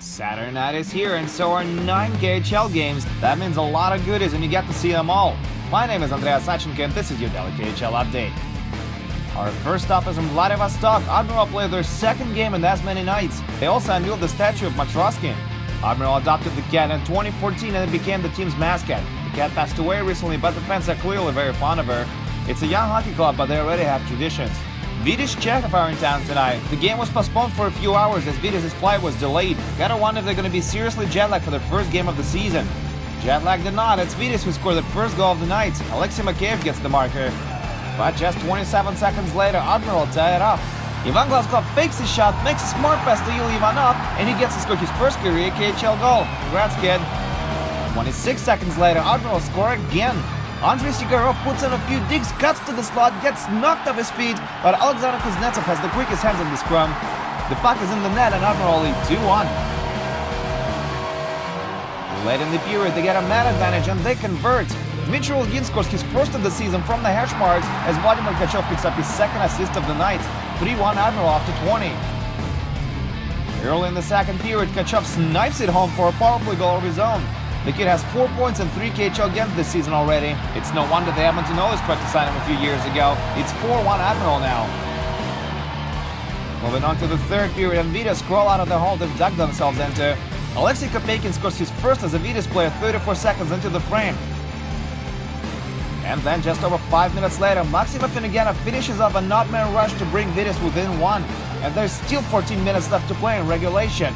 Saturday night is here, and so are 9 KHL games. That means a lot of goodies, and you get to see them all. My name is Andreas Sachenko, and this is your daily KHL update. Our first stop is in Vladivostok. Admiral played their second game in as many nights. They also unveiled the statue of Matroskin. Admiral adopted the cat in 2014 and it became the team's mascot. The cat passed away recently, but the fans are clearly very fond of her. It's a young hockey club, but they already have traditions. Vitis Chekhov are in town tonight. The game was postponed for a few hours as Vitis' flight was delayed. Gotta wonder if they're gonna be seriously jet lagged for their first game of the season. Jet lag did not. It's Vitis who scored the first goal of the night. Alexei Makeyev gets the marker. But just 27 seconds later, Admiral tied it up. Ivan Glazkov fakes his shot, makes a smart pass to Ilya Ivanov, and he gets to score his first career KHL goal. Congrats, kid. 26 seconds later, Admiral score again. Andrei Sigarov puts in a few digs, cuts to the slot, gets knocked off his feet, but Alexander Kuznetsov has the quickest hands on the scrum. The puck is in the net and Admiral lead 2-1. Late in the period, they get a man advantage and they convert. Dmitry Olgin scores his first of the season from the hash marks as Vladimir Tkachov picks up his second assist of the night. 3-1 Admiral after 20. Early in the second period, Tkachov snipes it home for a power play goal of his own. The kid has 4 points in 3 KHL games this season already. It's no wonder the Edmonton Oilers tried to sign him a few years ago. It's 4-1 Admiral now. Moving on to the third period, and Vitas crawl out of the hole they've dug themselves into. Alexei Kopeikin scores his first as a Vitas player 34 seconds into the frame. And then just over 5 minutes later, Maxim Afinogenov finishes off a not-man rush to bring Vitas within 1. And there's still 14 minutes left to play in regulation.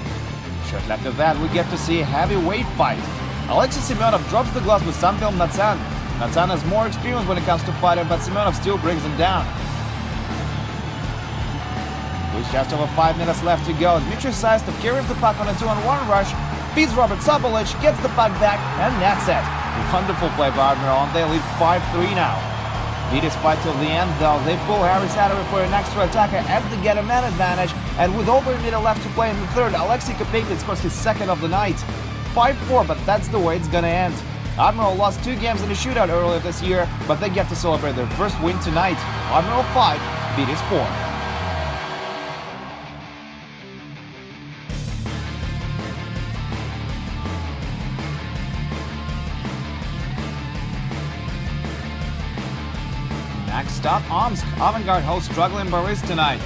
Shortly after that, we get to see a heavyweight fight. Alexei Semyonov drops the gloves with Samvel Natsan. Natsan has more experience when it comes to fighting, but Semyonov still brings him down. With just over 5 minutes left to go, Dmitry Saistov carries the puck on a 2-on-1 rush, feeds Robert Sobolich, gets the puck back, and that's it. Wonderful play by Admiral, and they lead 5-3 now. Vitis fight till the end, though. They pull Harry Saturday for an extra attacker as they get a man advantage, and with over a minute left to play in the third, Alexei Kopeikin scores his second of the night. 5-4, but that's the way it's gonna end. Admiral lost 2 games in a shootout earlier this year, but they get to celebrate their first win tonight. Admiral 5, Vitis 4. Next stop, Omsk. Avangard hosts struggling Boris tonight.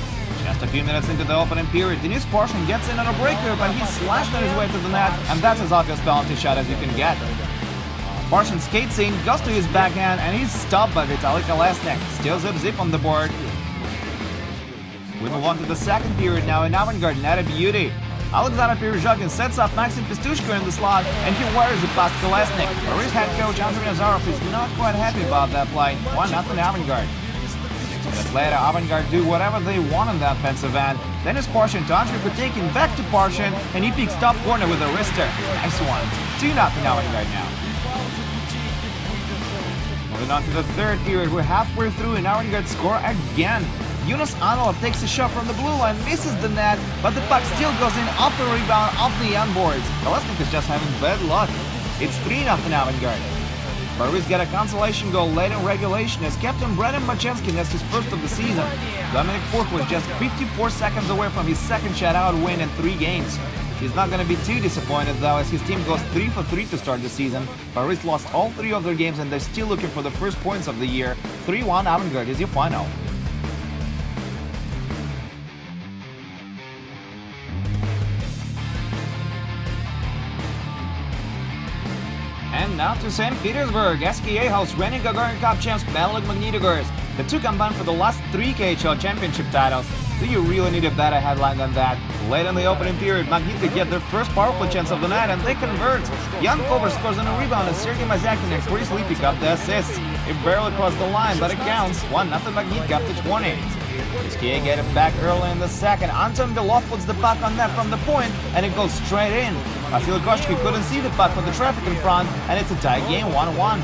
Just a few minutes into the opening period, Denis Porshin gets in on a breaker, but he's slashed on his way to the net, and that's as obvious penalty shot as you can get. Porshin skates in, goes to his backhand, and he's stopped by Vitaly Kolesnik. Still zip on the board. We move on to the second period now in Avangard, net a beauty. Alexander Pirozhogin sets up Maxim Pistushko in the slot, and he wires it past Kolesnik. Boris head coach Andrei Nazarov is not quite happy about that play. 1-0 Avangard. 6 minutes later, Avangard do whatever they want on that offensive end. Then it's Porshin to Andrei Kutekin, back to Porshin, and he peeks top corner with a wrister. Nice one. 2-0 Avangard now. Moving on to the third period, we're halfway through and Avangard score again. Yunus Anilov takes a shot from the blue line, misses the net, but the puck still goes in off the rebound off the end boards. Kolesnik is just having bad luck. It's 3-0 Avangard. Boris got a consolation goal late in regulation as Captain Brennan Machensky nets his first of the season. Dominic Furk was just 54 seconds away from his second shutout win in 3 games. He's not going to be too disappointed though, as his team goes 3 for 3 to start the season. Boris lost all 3 of their games and they're still looking for the first points of the year. 3-1 Avangard is your final. And now to St. Petersburg. SKA hosts reigning Gagarin Cup champs Metalurg Magnitogorsk. The two combined for the last 3 KHL championship titles. Do you really need a better headline than that? Late in the opening period, Magnito get their first power play chance of the night and they convert. Jan Kovar scores on a rebound and Sergei Mazyakin and Chris Lee pick up the assists. It barely crossed the line, but it counts. 1-0 Magnito up to 20. SKA get it back early in the second. Anton Belov puts the puck on net from the point and it goes straight in. Vasily Koshky couldn't see the puck with the traffic in front and it's a tie game 1-1.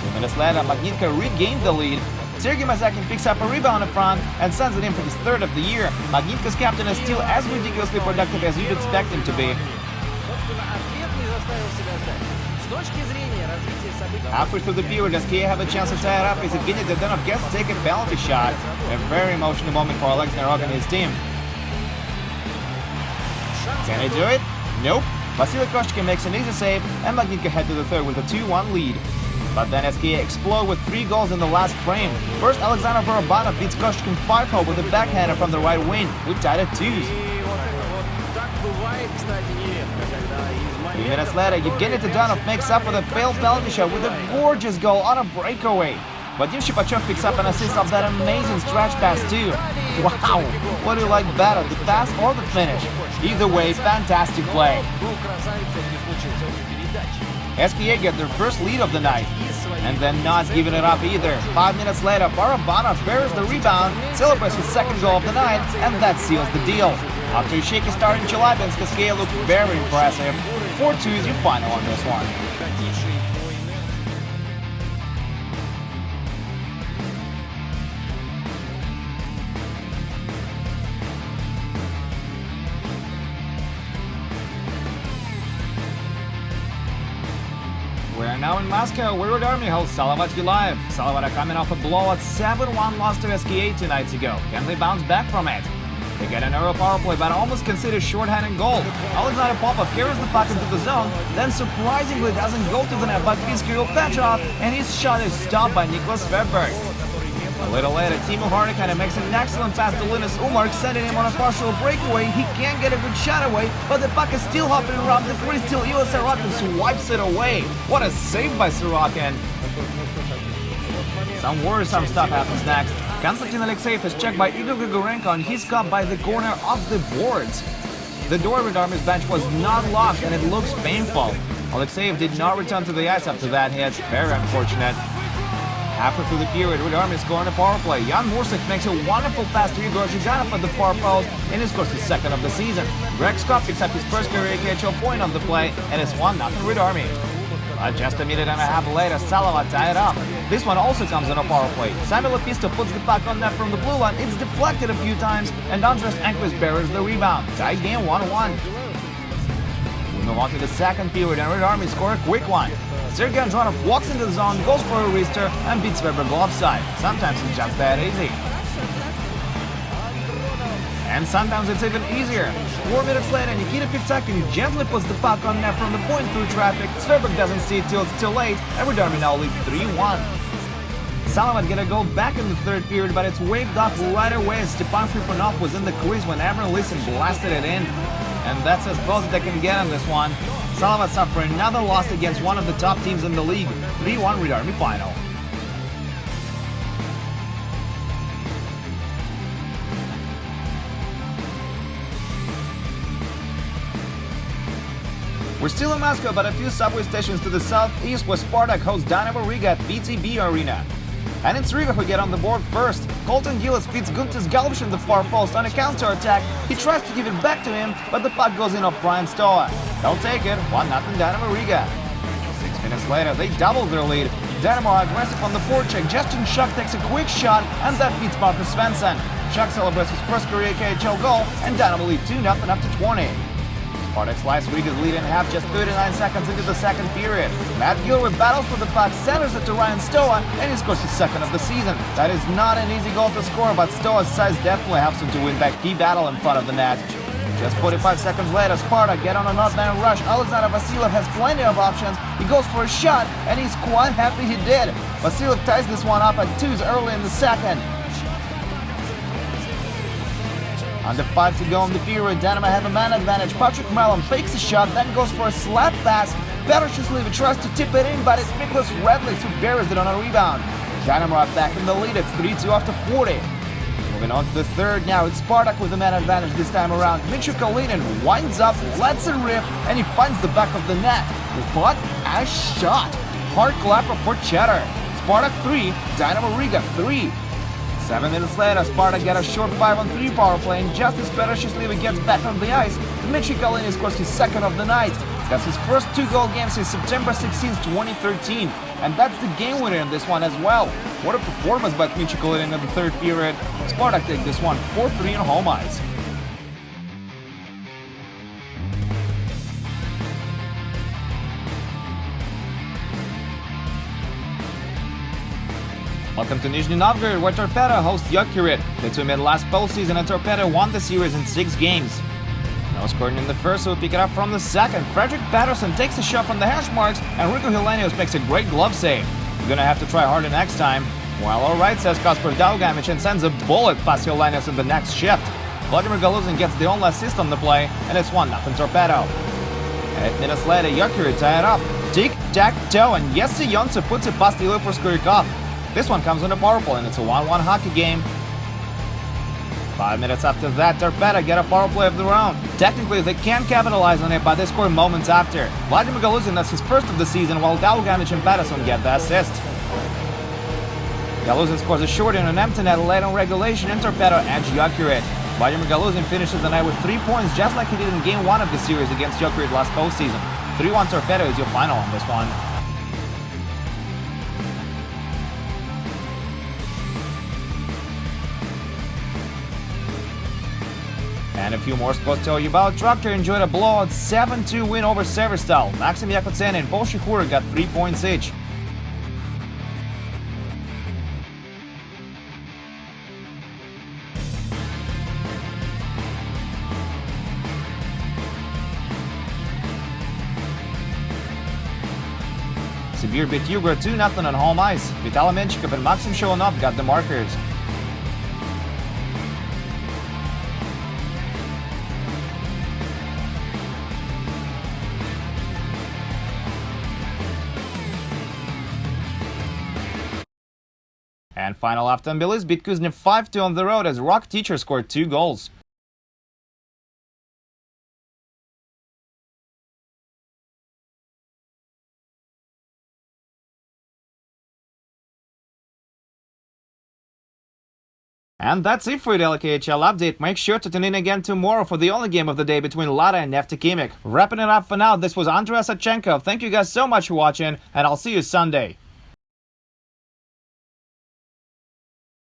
2 minutes later, Magnitka regained the lead. Sergei Mazyakin picks up a rebound in front and sends it in for his 3rd of the year. Magnitka's captain is still as ridiculously productive as you'd expect him to be. Halfway through the period, SKA have a chance to tie it up as Evgeny Dedenov gets to take a penalty shot. A very emotional moment for Alex Narog and his team. Can he do it? Nope. Vasily Koshkin makes an easy save, and Magnitka head to the third with a 2-1 lead. But then SKA explode with 3 goals in the last frame. First, Alexander Barabanov beats Koshkin 5-0 with a backhander from the right wing. We tied at 2s. 3 minutes later, Evgeny Todorov makes up for the failed penalty shot with a gorgeous goal on a breakaway. Vadim Shipachov picks up an assist of that amazing stretch pass too. Wow, what do you like better, the pass or the finish? Either way, fantastic play. SKA get their first lead of the night, and then not giving it up either. 5 minutes later, Barabanov buries the rebound, celebrates his second goal of the night, and that seals the deal. After a shaky start in Chelyabinsk, SKA looked very impressive. 4-2 is your final on this one. We're now in Moscow, where Red Army holds Salavat Live. Salavat are coming off a blowout 7-1 loss to SKA 2 nights ago. Can they bounce back from it? They get an early power play, but almost concede a shorthanded goal. Alexander Popov carries the puck into the zone, then surprisingly doesn't go to the net, but Kirill Petrov, and his shot is stopped by Niklas Svedberg. A little later, Timo Harnikainen makes an excellent pass to Linus Umark, sending him on a partial breakaway. He can't get a good shot away, but the puck is still hopping around the free, still Ilya Sorokin swipes it away. What a save by Sorokin! Some worrisome stuff happens next. Konstantin Alexeyev is checked by Igor Grigorenko, and he's caught by the corner of the boards. The door of Red Army's bench was not locked, and it looks painful. Alexeyev did not return to the ice after that hit. Very unfortunate. Halfway through the period, Red Army scoring a power play. Jan Mursik makes a wonderful pass to Igor Zhizhanov at the far post, and he scores his second of the season. Greg Scott picks up his first career KHL point on the play, and it's 1-0 Red Army. But just a minute and a half later, Salavat tie it up. This one also comes on a power play. Samuel Lepisto puts the puck on net from the blue line. It's deflected a few times, and Andres Enquist buries the rebound. Tie game 1-1. We move on to the second period, and Red Army score a quick one. Sergei Andronov walks into the zone, goes for a wrister, and beats Weber offside. Sometimes it's just that easy. And sometimes it's even easier. 4 minutes later, Nikita Pivtsakin gently puts the puck on net from the point through traffic. Svedberg doesn't see it till it's too late, and Red Army now lead 3-1. Salavat get a goal back in the third period, but it's waved off right away as Stepan Kriponov was in the crease when Avram Lisin blasted it in. And that's as close as they can get on this one. Salavat suffer another loss against one of the top teams in the league. 3-1 Red Army final. We're still in Moscow, but a few subway stations to the southeast where Spartak hosts Dynamo Riga at VTB Arena. And it's Riga who get on the board first. Colton Gillis beats Guntis Galvish in the far post on a counter-attack. He tries to give it back to him, but the puck goes in off Brian Stoa. They'll take it, 1-0 Dynamo Riga. 6 minutes later, they double their lead. Dynamo are aggressive on the forecheck. Justin Schuck takes a quick shot, and that beats Marcus Svensson. Schuck celebrates his first career KHL goal, and Dynamo lead 2-0 after 20. Spartak slides Riga's lead in half just 39 seconds into the second period. Matt Gilroy battles for the puck, centers it to Ryan Stoa, and he scores his second of the season. That is not an easy goal to score, but Stoa's size definitely helps him to win that key battle in front of the net. Just 45 seconds later, Spartak get on an odd-man rush. Alexander Vasilyev has plenty of options. He goes for a shot, and he's quite happy he did. Vasilyev ties this one up at 2s early in the second. Under 5 to go in the period, Dynamo have a man advantage. Patrick Mellon fakes a shot, then goes for a slap pass. Petr Счастливый tries to tip it in, but it's Nicholas Redlich who buries it on a rebound. Dynamo are back in the lead. It's 3-2 after 40. Moving on to the third now, it's Spartak with the man advantage this time around. Mitchell Kalinin winds up, lets it rip, and he finds the back of the net. What a shot! Hard clapper for Cheddar. Spartak 3, Dynamo Riga 3. 7 minutes later, Spartak get a short 5-on-3 power play, and just as Petr Счастливый gets back on the ice, Dmitry Kalinin scores his second of the night. That's his first 2-goal game since September 16, 2013. And that's the game winner in this one as well. What a performance by Dmitry Kalinin in the third period. Spartak take this one 4-3 on home ice. Welcome to Nizhny Novgorod, where Torpedo hosts Jokerit. The two met last postseason, and Torpedo won the series in 6 games. No scoring in the first, so we pick it up from the second. Frederick Patterson takes a shot from the hash marks, and Rico Helenius makes a great glove save. You're gonna have to try harder next time. Well, alright, says Kasper Daugamich, and sends a bullet past Helenius in the next shift. Vladimir Galuzin gets the only assist on the play, and it's 1-0 Torpedo. 8 minutes later, Jokerit tie it up. Tic-tac-toe, and Jesse Jonse puts it past Ilya Proskurikov. This one comes on a power play, and it's a 1-1 hockey game. 5 minutes after that, Torpedo get a power play of their own. Technically, they can't capitalize on it, but they score moments after. Vladimir Galuzin, that's his first of the season, while Daugamich and Patterson get the assist. Galuzin scores a short in an empty net late on regulation, and Torpedo edge Jokerit. Vladimir Galuzin finishes the night with 3 points, just like he did in Game 1 of the series against Jokerit last postseason. 3-1 Torpedo is your final on this one. And a few more sports to tell you about. Traktor enjoyed a blowout 7-2 win over Severstal. Maxim Yakutsen and Paul Shikhura got 3 points each. Sibir beat Yugra 2-0 on home ice. Vitaly Menchikov and Maxim Shilonov got the markers. And final Afton Bilis beat Kuznev 5-2 on the road as Rock Teacher scored 2 goals. And that's it for your KHL update. Make sure to tune in again tomorrow for the only game of the day between Lada and Neftekhimik. Wrapping it up for now, this was Andrei Sachenko. Thank you guys so much for watching, and I'll see you Sunday.